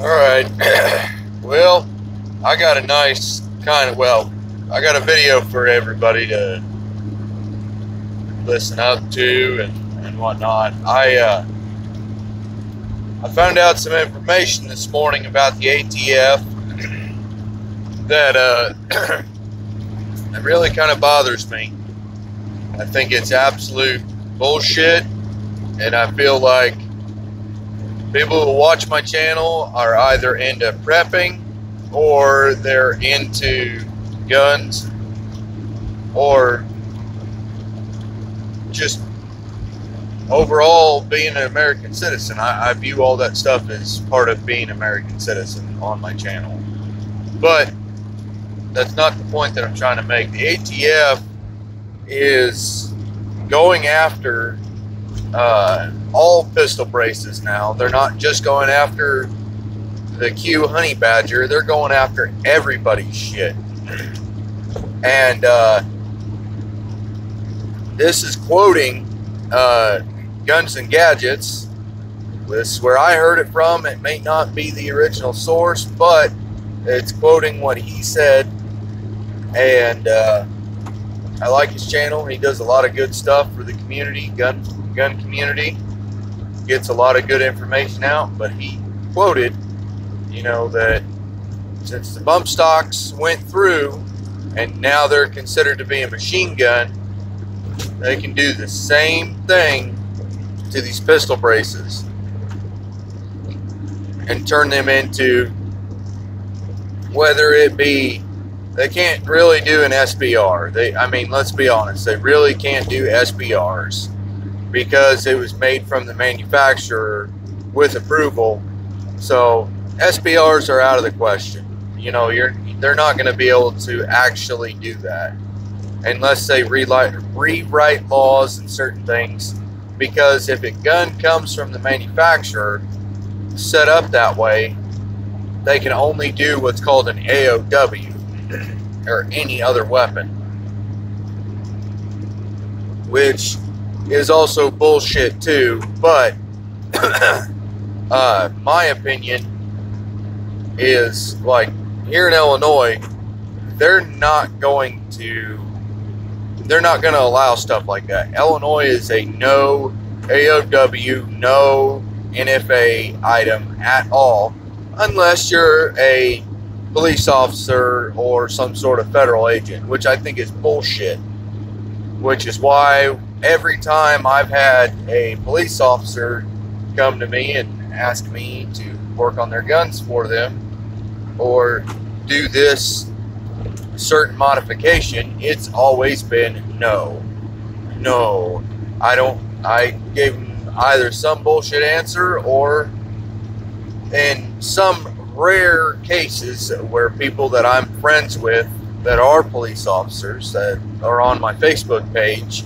Alright, well, I got a nice I got a video for everybody to listen up to and whatnot. I found out some information this morning about the ATF that it really kind of bothers me. I think it's absolute bullshit, and I feel like people who watch my channel are either into prepping or they're into guns or just overall being an American citizen. I view all that stuff as part of being an American citizen on my channel. But that's not the point that I'm trying to make. The ATF is going after all pistol braces now. They're not just going after the Q Honey Badger, they're going after everybody's shit. And this is quoting Guns and Gadgets. This is where I heard it from. It may not be the original source, but it's quoting what he said. And I like his channel. He does a lot of good stuff for the community, gun community. Gets a lot of good information out, but he quoted, that since the bump stocks went through and now they're considered to be a machine gun, they can do the same thing to these pistol braces and turn them into, whether it be, they can't really do an SBR. I mean, let's be honest, they really can't do SBRs because it was made from the manufacturer with approval. So SBRs are out of the question. They're not going to be able to actually do that unless they rewrite laws and certain things. Because if a gun comes from the manufacturer set up that way, they can only do what's called an AOW or any other weapon, which is also bullshit too. But my opinion is, like, here in Illinois, they're not going to allow stuff like that. Illinois is a no AOW, no NFA item at all, unless you're a police officer or some sort of federal agent, which I think is bullshit. Which is why every time I've had a police officer come to me and ask me to work on their guns for them or do this certain modification, it's always been no. I gave them either some bullshit answer, or in some rare cases where people that I'm friends with that are police officers that are on my Facebook page,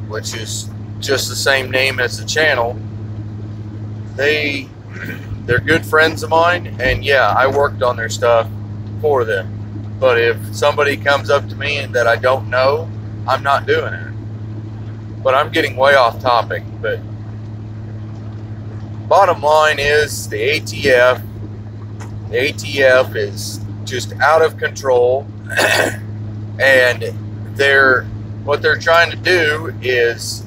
which is just the same name as the channel, they're good friends of mine, and yeah, I worked on their stuff for them. But if somebody comes up to me and that I don't know, I'm not doing it. But I'm getting way off topic. But bottom line is the ATF is just out of control. And what they're trying to do is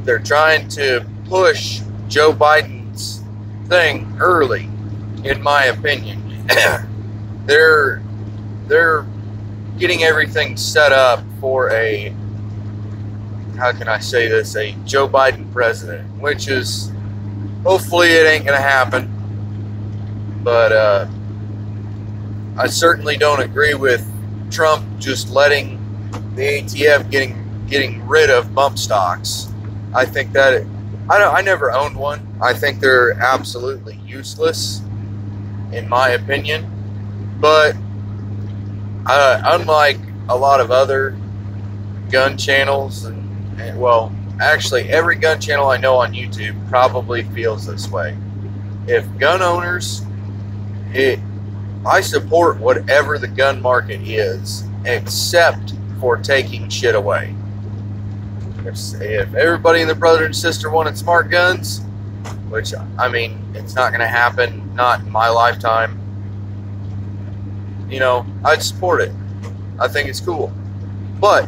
they're trying to push Joe Biden's thing early, in my opinion. They're getting everything set up for a, how can I say this, a Joe Biden president, which is, hopefully it ain't gonna happen. But I certainly don't agree with Trump just letting the ATF getting rid of bump stocks. I think that I never owned one. I think they're absolutely useless, in my opinion. But unlike a lot of other gun channels, and well, actually every gun channel I know on YouTube probably feels this way. If gun owners, I support whatever the gun market is, except for taking shit away. If everybody and their brother and sister wanted smart guns, which, I mean, it's not going to happen, not in my lifetime. You know, I'd support it. I think it's cool. But,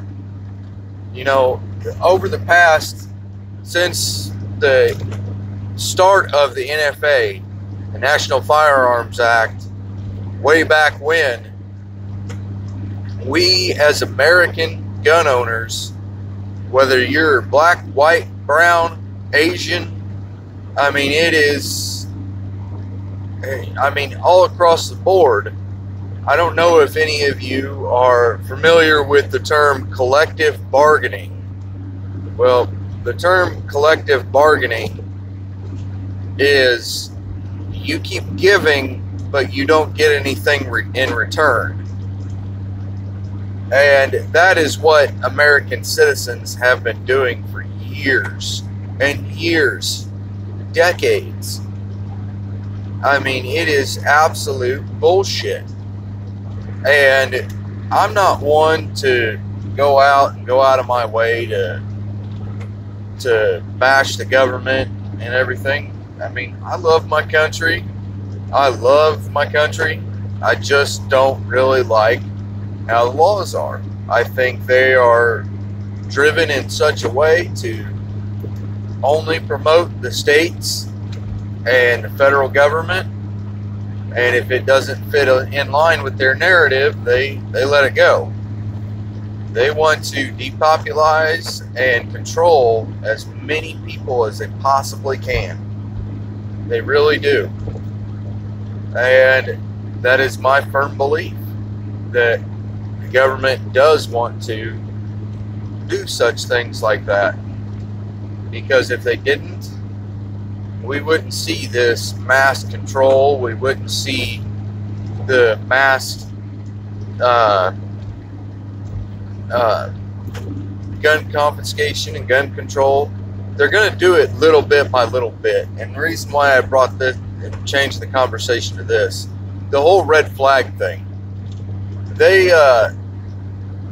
you know, over the past, since the start of the NFA, the National Firearms Act, way back when, we as American gun owners, whether you're black, white, brown, Asian, I mean, it is, I mean, all across the board. I don't know if any of you are familiar with the term collective bargaining. Well, the term collective bargaining is you keep giving, but you don't get anything in return. And that is what American citizens have been doing for years and years, decades. I mean, it is absolute bullshit. And I'm not one to go out of my way to bash the government and everything. I mean, I love my country. I just don't really like how the laws are. I think they are driven in such a way to only promote the states and the federal government. And if it doesn't fit in line with their narrative, they let it go. They want to depopulize and control as many people as they possibly can. They really do. And that is my firm belief, that the government does want to do such things like that. Because if they didn't, we wouldn't see this mass control. We wouldn't see the mass gun confiscation and gun control. They're going to do it little bit by little bit. And the reason why I brought this and changed the conversation to this, the whole red flag thing. They,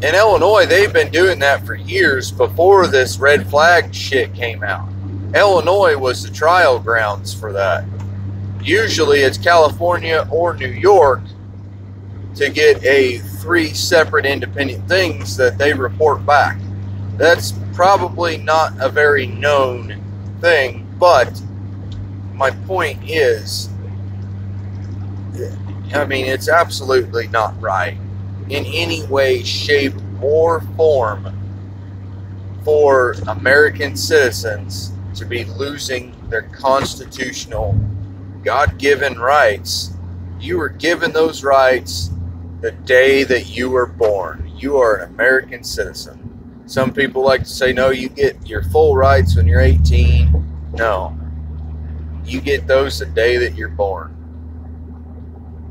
in Illinois, they've been doing that for years before this red flag shit came out. Illinois was the trial grounds for that. Usually it's California or New York to get 3 separate independent things that they report back. That's probably not a very known thing, but my point is, I mean, it's absolutely not right in any way, shape, or form for American citizens to be losing their constitutional, God-given rights. You were given those rights the day that you were born. You are an American citizen. Some people like to say, no, you get your full rights when you're 18. No. You get those the day that you're born.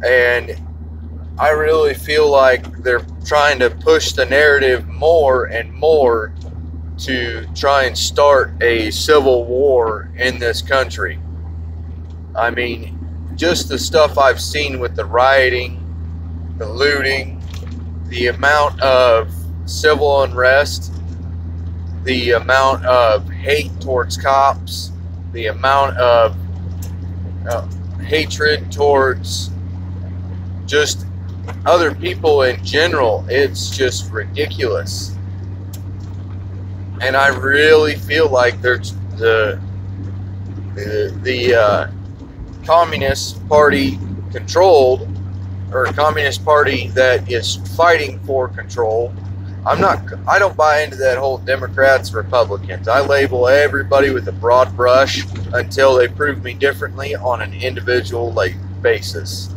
And I really feel like they're trying to push the narrative more and more to try and start a civil war in this country. I mean, just the stuff I've seen with the rioting, the looting, the amount of civil unrest, the amount of hate towards cops, the amount of hatred towards just other people in general, it's just ridiculous. And I really feel like there's the Communist Party controlled, or a Communist Party that is fighting for control. I don't buy into that whole Democrats, Republicans. I label everybody with a broad brush until they prove me differently on an individual basis.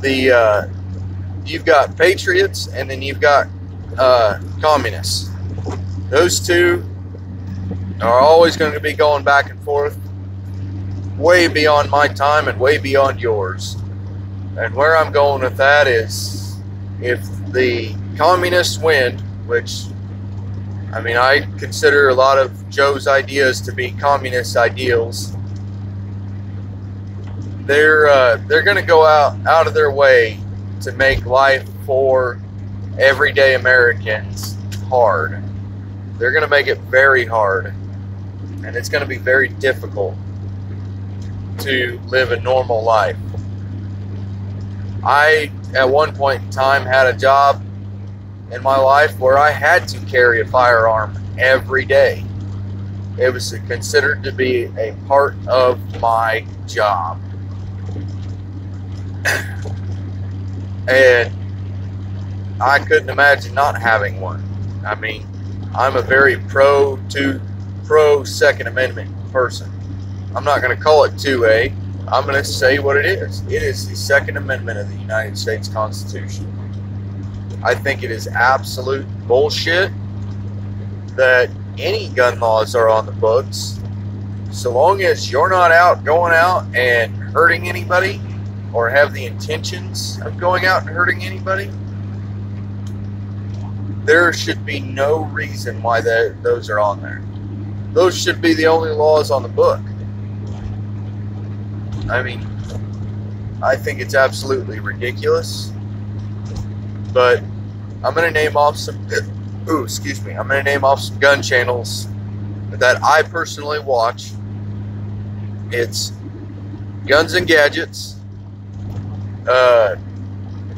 You've got patriots, and then you've got communists. Those two are always going to be going back and forth, way beyond my time and way beyond yours. And where I'm going with that is, if the communists win, which, I mean, I consider a lot of Joe's ideas to be communist ideals, they're going to go out of their way to make life for everyday Americans hard. They're going to make it very hard. and it's going to be very difficult to live a normal life. I, at one point in time, had a job in my life where I had to carry a firearm every day. It was considered to be a part of my job. And I couldn't imagine not having one. I mean, I'm a very pro Second Amendment person. I'm not going to call it 2A. I'm going to say what it is. It is the Second Amendment of the United States Constitution. I think it is absolute bullshit that any gun laws are on the books. So long as you're not going out and hurting anybody, or have the intentions of going out and hurting anybody, there should be no reason why those are on there. Those should be the only laws on the book. I mean, I think it's absolutely ridiculous. But I'm going to name off some I'm going to name off some gun channels that I personally watch. It's Guns and Gadgets,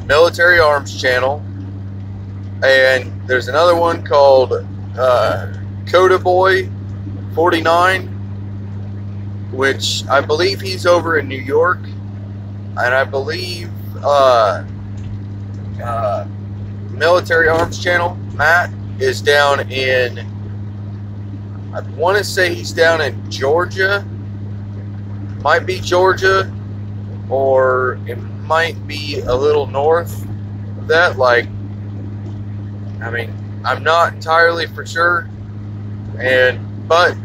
Military Arms Channel, and there's another one called Coda Boy 49, which I believe he's over in New York, and I believe Military Arms Channel, Matt, is down in, I want to say he's down in Georgia. Might be Georgia, or it might be a little north of that. Like, I mean, I'm not entirely for sure, but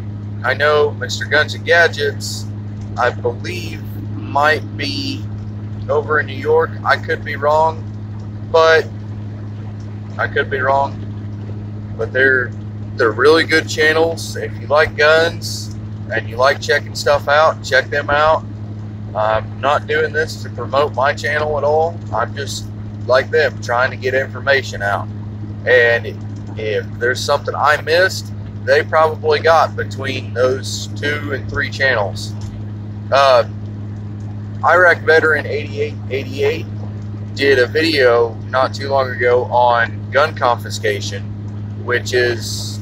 I know Mr. Guns and Gadgets, I believe, might be over in New York. I could be wrong, but they're really good channels. If you like guns and you like checking stuff out, check them out. I'm not doing this to promote my channel at all. I'm just like them, trying to get information out. And if there's something I missed, they probably got between those 2 and 3 channels. Iraq Veteran 8888 did a video not too long ago on gun confiscation, which is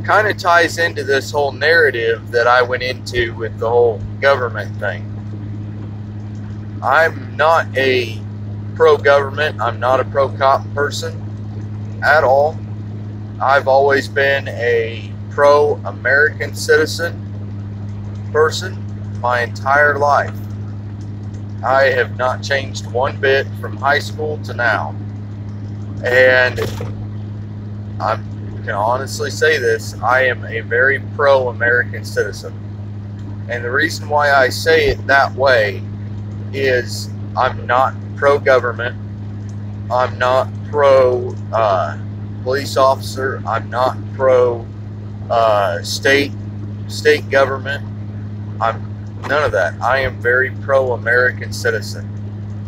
kind of ties into this whole narrative that I went into with the whole government thing. I'm not a pro-government. I'm not a pro-cop person at all. I've always been a pro-American citizen person my entire life. I have not changed one bit from high school to now. And I can honestly say this, I am a very pro-American citizen. And the reason why I say it that way is I'm not pro-government. I'm not pro-police officer. I'm not pro-state government. I'm none of that. I am very pro-American citizen.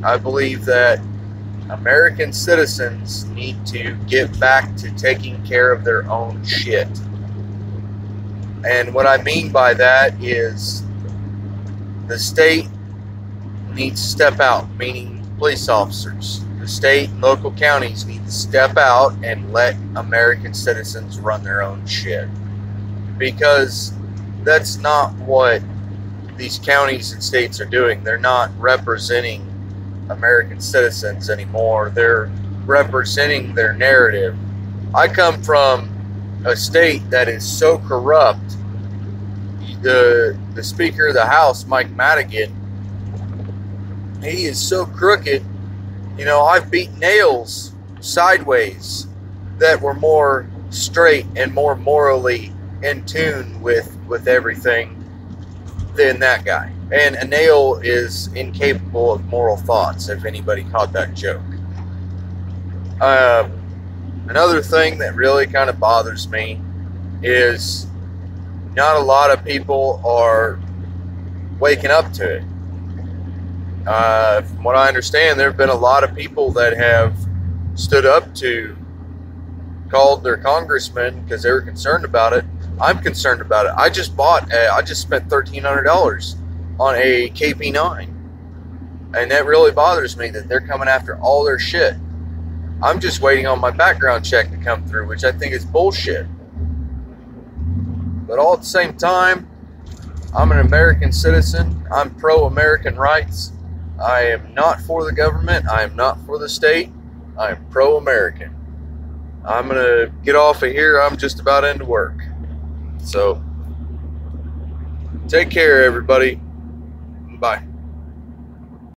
I believe that American citizens need to get back to taking care of their own shit. And what I mean by that is the state needs to step out, meaning police officers. The state and local counties need to step out and let American citizens run their own shit. Because that's not what these counties and states are doing. They're not representing American citizens anymore. They're representing their narrative. I come from a state that is so corrupt. The Speaker of the House, Mike Madigan, he is so crooked. You know, I've beat nails sideways that were more straight and more morally in tune with everything than that guy. And a nail is incapable of moral thoughts, if anybody caught that joke. Another thing that really kind of bothers me is not a lot of people are waking up to it. From what I understand, there have been a lot of people that have stood up to, called their congressmen because they were concerned about it, I'm concerned about it. I just spent $1,300 on a KP9, and that really bothers me that they're coming after all their shit. I'm just waiting on my background check to come through, which I think is bullshit. But all at the same time, I'm an American citizen. I'm pro-American rights. I am not for the government. I am not for the state. I am pro-American. I'm going to get off of here. I'm just about into work. So, take care, everybody. Bye.